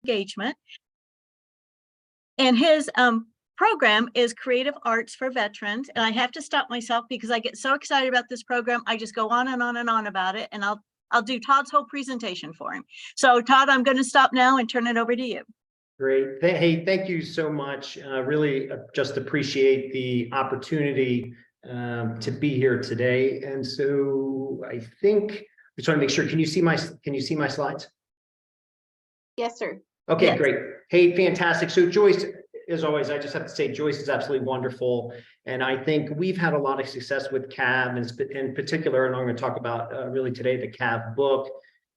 engagement. And his program is Creative Arts for Veterans. And I have to stop myself because I get so excited about this program. I just go on and on and on about it. And I'll do Todd's whole presentation for him. So Todd, I'm going to stop now and turn it over to you. Great. Hey, thank you so much. Really just appreciate the opportunity to be here today. And so I think I just want to make sure, can you see my slides? Yes, sir. Okay, Yes. Great. Hey, fantastic. So Joyce, as always, I just have to say Joyce is absolutely wonderful. And I think we've had a lot of success with CAV in particular, and I'm going to talk about really today the CAV book.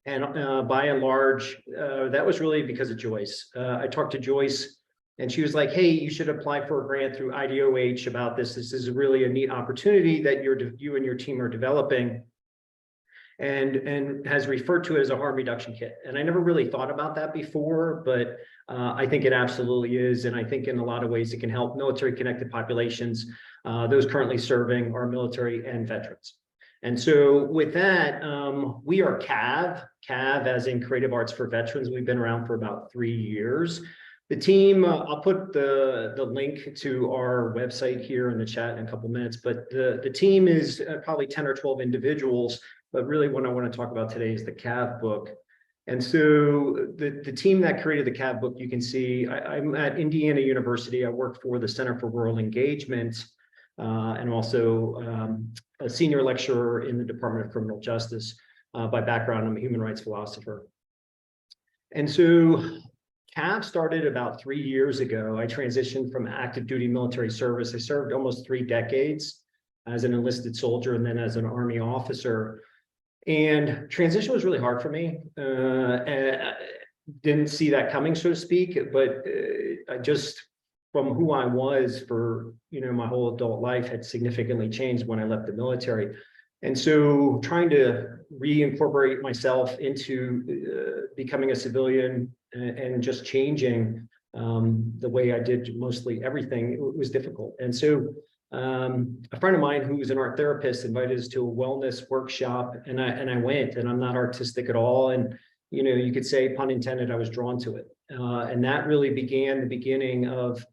And by and large, that was really because of Joyce. I talked to Joyce and she was like, hey, you should apply for a grant through IDOH about this. This is really a neat opportunity that you and your team are developing, and has referred to it as a harm reduction kit. And I never really thought about that before, but I think it absolutely is. And I think in a lot of ways it can help military connected populations, those currently serving our military and veterans. And so with that, we are CAV as in Creative Arts for Veterans. We've been around for about 3 years. The team, I'll put the link to our website here in the chat in a couple minutes, but the team is probably 10 or 12 individuals. But really what I want to talk about today is the CAV book. And so the team that created the CAV book, you can see I'm at Indiana University. I work for the Center for Rural Engagement and also a senior lecturer in the Department of Criminal Justice. By background, I'm a human rights philosopher. And so CAV started about 3 years ago. I transitioned from active duty military service. I served almost 3 decades as an enlisted soldier and then as an Army officer. And transition was really hard for me. Didn't see that coming, so to speak, but I just, from who I was for, my whole adult life had significantly changed when I left the military. And so trying to reincorporate myself into becoming a civilian and just changing the way I did mostly everything, it was difficult. And so a friend of mine who's an art therapist invited us to a wellness workshop, and I went, and I'm not artistic at all. And, you could say, pun intended, I was drawn to it. And that really began the beginning of,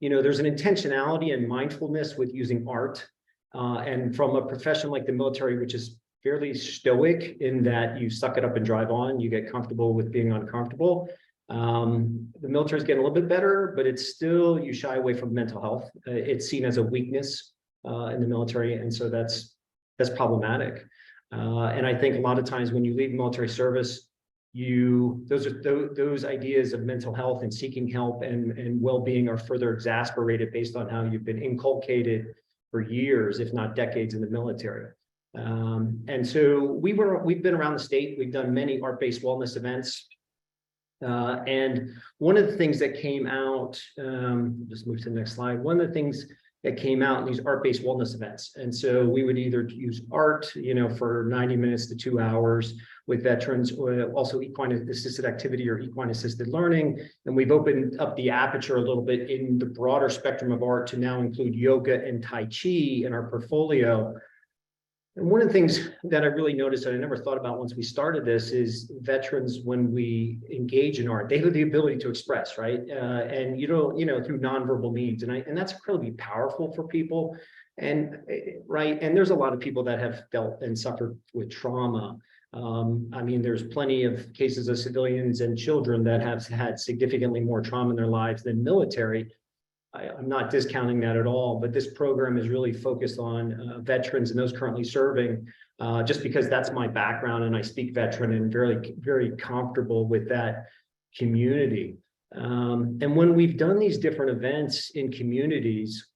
there's an intentionality and mindfulness with using art. And from a profession like the military, which is fairly stoic in that you suck it up and drive on, you get comfortable with being uncomfortable. The military is getting a little bit better, but it's still, you shy away from mental health. It's seen as a weakness in the military. And so that's problematic. And I think a lot of times when you leave military service, those ideas of mental health and seeking help and well-being are further exacerbated based on how you've been inculcated for years, if not decades, in the military. And so we've been around the state. We've done many art-based wellness events. And one of the things that came out, just move to the next slide. One of the things that came out in these art-based wellness events. And so we would either use art, for 90 minutes to 2 hours with veterans, or also equine assisted activity or equine assisted learning. And we've opened up the aperture a little bit in the broader spectrum of art to now include yoga and Tai Chi in our portfolio. And one of the things that I really noticed that I never thought about once we started this is veterans, when we engage in art, they have the ability to express, right? And through nonverbal means, and that's incredibly powerful for people. And right, and there's a lot of people that have felt and suffered with trauma. There's plenty of cases of civilians and children that have had significantly more trauma in their lives than military. I'm not discounting that at all, but this program is really focused on veterans and those currently serving, just because that's my background and I speak veteran and very, very comfortable with that community. And when we've done these different events in communities,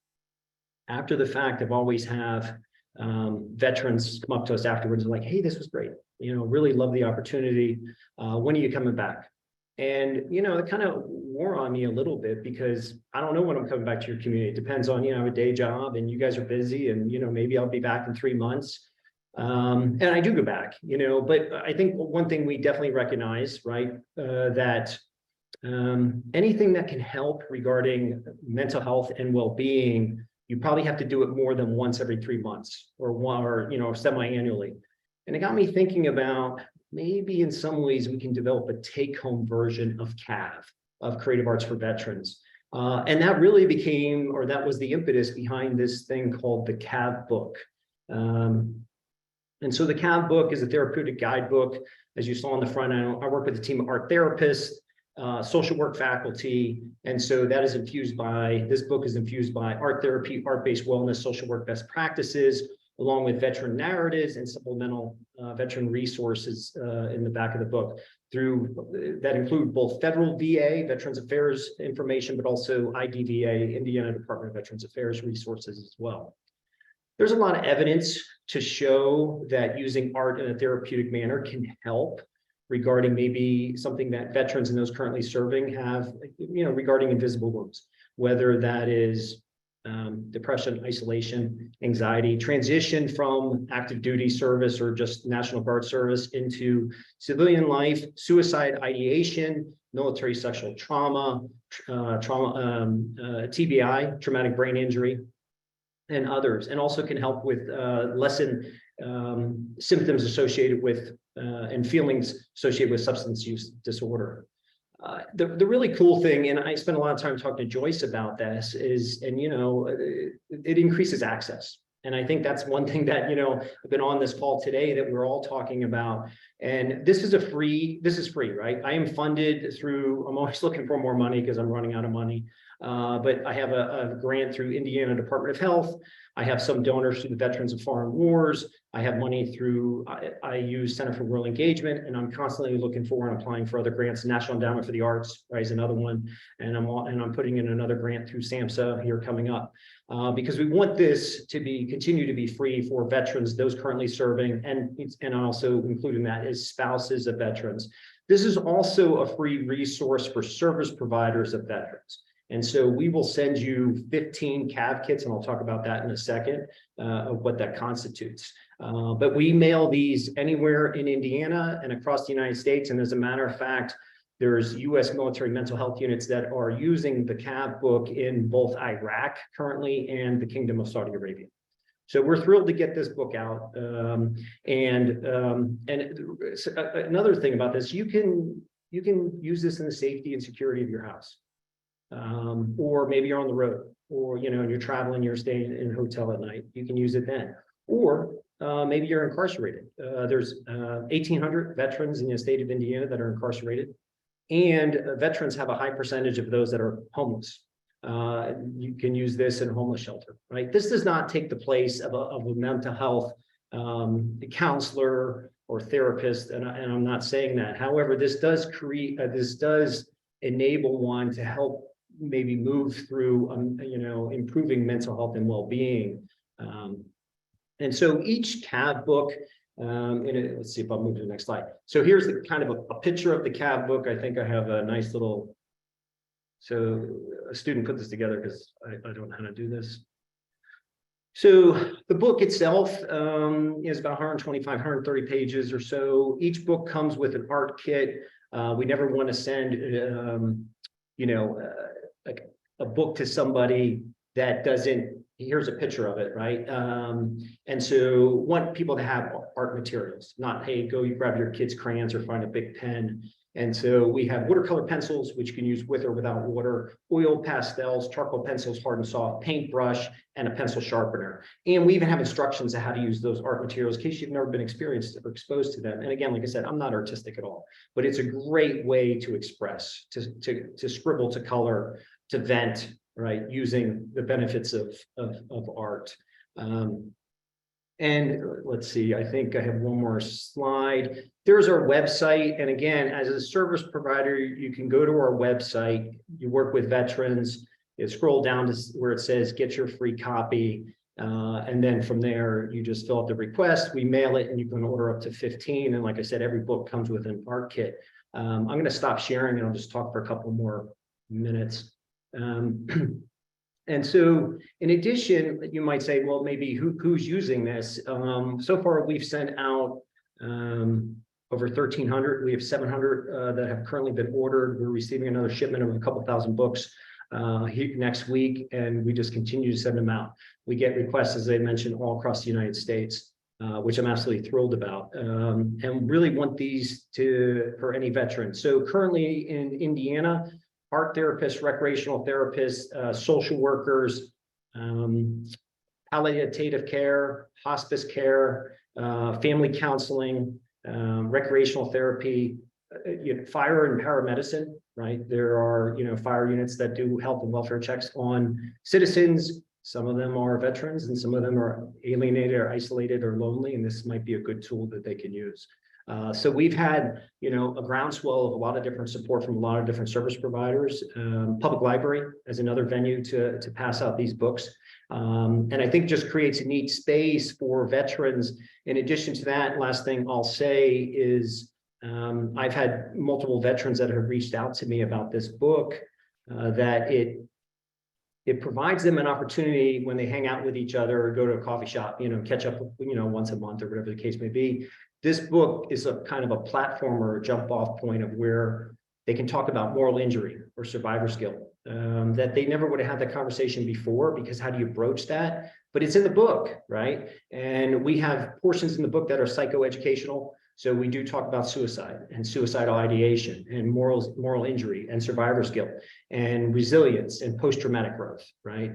after the fact, I've always have veterans come up to us afterwards and like, hey, this was great. Really love the opportunity. When are you coming back? And, it kind of wore on me a little bit because I don't know when I'm coming back to your community. It depends on, I have a day job and you guys are busy and, maybe I'll be back in 3 months. And I do go back, but I think one thing we definitely recognize, right, that anything that can help regarding mental health and well-being, you probably have to do it more than once every 3 months or semi-annually. And it got me thinking about maybe in some ways we can develop a take-home version of CAV, of Creative Arts for Veterans. And that really became, or that was the impetus behind this thing called the CAV book. And so the CAV book is a therapeutic guidebook. As you saw on the front, I work with a team of art therapists, social work faculty. And so that is infused by, this book is infused by art therapy, art-based wellness, social work best practices, along with veteran narratives and supplemental veteran resources in the back of the book that include both federal VA, Veterans Affairs information, but also IDVA, Indiana Department of Veterans Affairs resources as well. There's a lot of evidence to show that using art in a therapeutic manner can help regarding maybe something that veterans and those currently serving have, regarding invisible wounds, whether that is depression, isolation, anxiety, transition from active duty service or just National Guard service into civilian life, suicide ideation, military sexual trauma, TBI, traumatic brain injury, and others, and also can help with lessen symptoms associated with and feelings associated with substance use disorder. The really cool thing, and I spent a lot of time talking to Joyce about this, is, and it increases access. And I think that's one thing that, I've been on this call today that we're all talking about. And this is free, right? I am funded through, I'm always looking for more money because I'm running out of money. But I have a grant through Indiana Department of Health. I have some donors through the Veterans of Foreign Wars. I have money through, I use Center for World Engagement, and I'm constantly looking for and applying for other grants. National Endowment for the Arts, right, is another one. And I'm putting in another grant through SAMHSA here coming up. Because we want this to continue to be free for veterans, those currently serving, and also including that is spouses of veterans. This is also a free resource for service providers of veterans. And so we will send you 15 CAV kits, and I'll talk about that in a second, of what that constitutes. But we mail these anywhere in Indiana and across the United States. And as a matter of fact, there's U.S. military mental health units that are using the CAV book in both Iraq currently and the Kingdom of Saudi Arabia. So we're thrilled to get this book out. And another thing about this, you can use this in the safety and security of your house. Or maybe you're on the road, or you're traveling, you're staying in a hotel at night, you can use it then. Or maybe you're incarcerated. There's 1,800 veterans in the state of Indiana that are incarcerated, and veterans have a high percentage of those that are homeless. You can use this in a homeless shelter, right? This does not take the place of a mental health counselor or therapist, and I'm not saying that. However, this does enable one to help maybe move through, improving mental health and well-being. And so each CAV book, let's see if I'll move to the next slide. So here's the kind of a picture of the CAV book. I think I have a nice little, so a student put this together because I don't know how to do this. So the book itself is about 125, 130 pages or so. Each book comes with an art kit. We never want to send, like a book to somebody that doesn't, here's a picture of it, right? And so want people to have art materials, not, hey, go you grab your kid's crayons or find a big pen. And so we have watercolor pencils, which you can use with or without water, oil pastels, charcoal pencils, hard and soft, paintbrush, and a pencil sharpener. And we even have instructions on how to use those art materials in case you've never been experienced or exposed to them. And again, like I said, I'm not artistic at all, but it's a great way to express, to scribble, to color, to vent, right, using the benefits of art. And let's see, I think I have one more slide. There's our website. And again, as a service provider, you can go to our website, you work with veterans, you scroll down to where it says, get your free copy. And then from there, you just fill out the request, we mail it, and you can order up to 15. And like I said, every book comes with an art kit. I'm going to stop sharing and I'll just talk for a couple more minutes. And so in addition, you might say, well, maybe who's using this? So far, we've sent out over 1,300. We have 700 that have currently been ordered. We're receiving another shipment of a couple thousand books next week, and we just continue to send them out. We get requests, as I mentioned, all across the United States. which I'm absolutely thrilled about, and really want these for any veteran. So currently in Indiana, art therapists, recreational therapists, social workers, palliative care, hospice care, family counseling, recreational therapy, fire and paramedicine, right? There are, fire units that do health and welfare checks on citizens. Some of them are veterans and some of them are alienated or isolated or lonely, and this might be a good tool that they can use. So we've had, a groundswell of a lot of different support from a lot of different service providers. Public library as another venue to pass out these books. And I think just creates a neat space for veterans. In addition to that, last thing I'll say is I've had multiple veterans that have reached out to me about this book, that it provides them an opportunity when they hang out with each other or go to a coffee shop, catch up, once a month or whatever the case may be. This book is a kind of a platform or a jump off point of where they can talk about moral injury or survivor's guilt, that they never would have had that conversation before, because how do you broach that? But it's in the book, right? And we have portions in the book that are psychoeducational. So we do talk about suicide and suicidal ideation and moral injury and survivor's guilt and resilience and post-traumatic growth, right?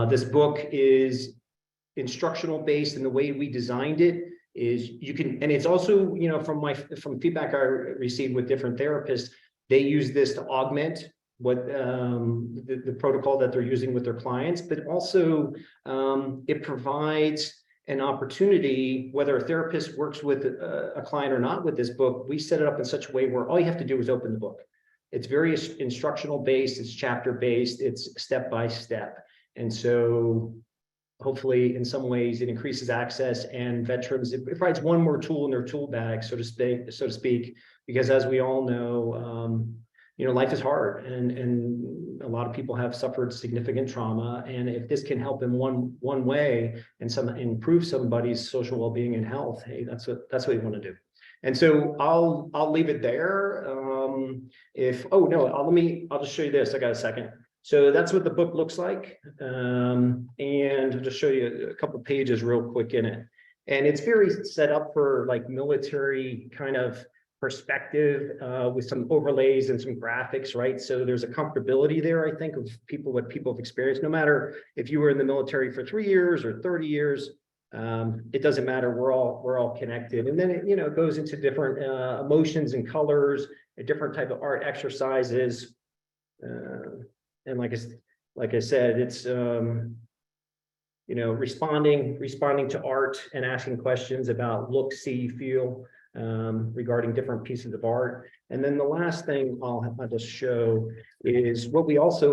This book is instructional based, and the way we designed it is and it's also, from feedback I received with different therapists, they use this to augment what the protocol that they're using with their clients, but also it provides an opportunity, whether a therapist works with a client or not with this book. We set it up in such a way where all you have to do is open the book. It's very instructional based, it's chapter based, it's step by step. And so hopefully in some ways it increases access, and veterans, it provides one more tool in their tool bag, so to speak, because as we all know, life is hard, and a lot of people have suffered significant trauma. And if this can help in one way and improve somebody's social well-being and health, hey, that's what you want to do. And so I'll leave it there. I'll just show you this. I got a second. So that's what the book looks like. And I'll just show you a couple pages real quick in it. And it's very set up for like military kind of perspective, with some overlays and some graphics, right? So there's a comfortability there, I think, of what people have experienced, no matter if you were in the military for 3 years or 30 years, it doesn't matter. We're all connected. And then it goes into different emotions and colors, a different type of art exercises. And like I said, it's responding to art and asking questions about look, see, feel, regarding different pieces of art. And then the last thing I'll just show is what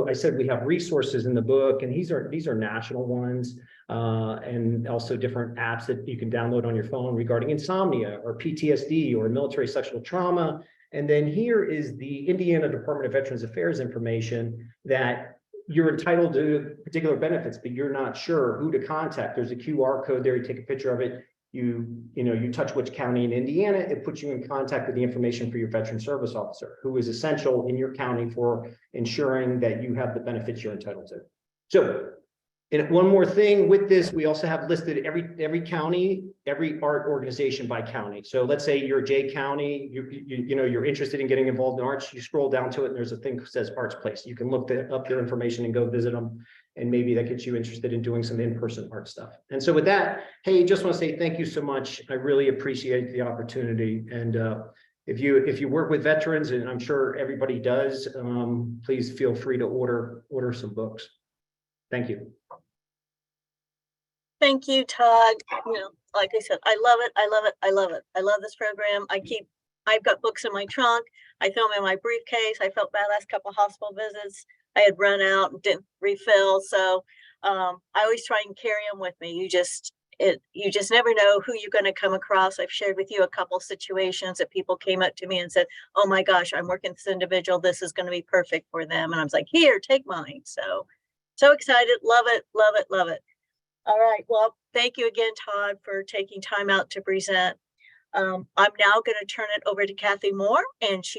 I said we have resources in the book, and these are national ones, and also different apps that you can download on your phone regarding insomnia or PTSD or military sexual trauma. And then here is the Indiana Department of Veterans Affairs information that you're entitled to particular benefits, but you're not sure who to contact. There's a QR code there. You take a picture of it. You touch which county in Indiana, it puts you in contact with the information for your veteran service officer, who is essential in your county for ensuring that you have the benefits you're entitled to. So, and one more thing with this, we also have listed every county, every art organization by county. So let's say you're Jay County, you're interested in getting involved in arts, you scroll down to it and there's a thing that says Arts Place. You can look up their information and go visit them. And maybe that gets you interested in doing some in-person art stuff. And so with that, hey, just want to say thank you so much. I really appreciate the opportunity. And if you work with veterans, and I'm sure everybody does, please feel free to order some books. Thank you. Thank you, Todd. Like I said, I love it. I love it. I love it. I love this program. I've got books in my trunk. I throw them in my briefcase. I felt bad last couple of hospital visits. I had run out and didn't refill. So I always try and carry them with me. You just never know who you're going to come across. I've shared with you a couple situations that people came up to me and said, oh my gosh, I'm working with this individual. This is going to be perfect for them. And I was like, here, take mine. So excited. Love it. Love it. Love it. All right. Well, thank you again, Todd, for taking time out to present. I'm now going to turn it over to Kathy Moore, and she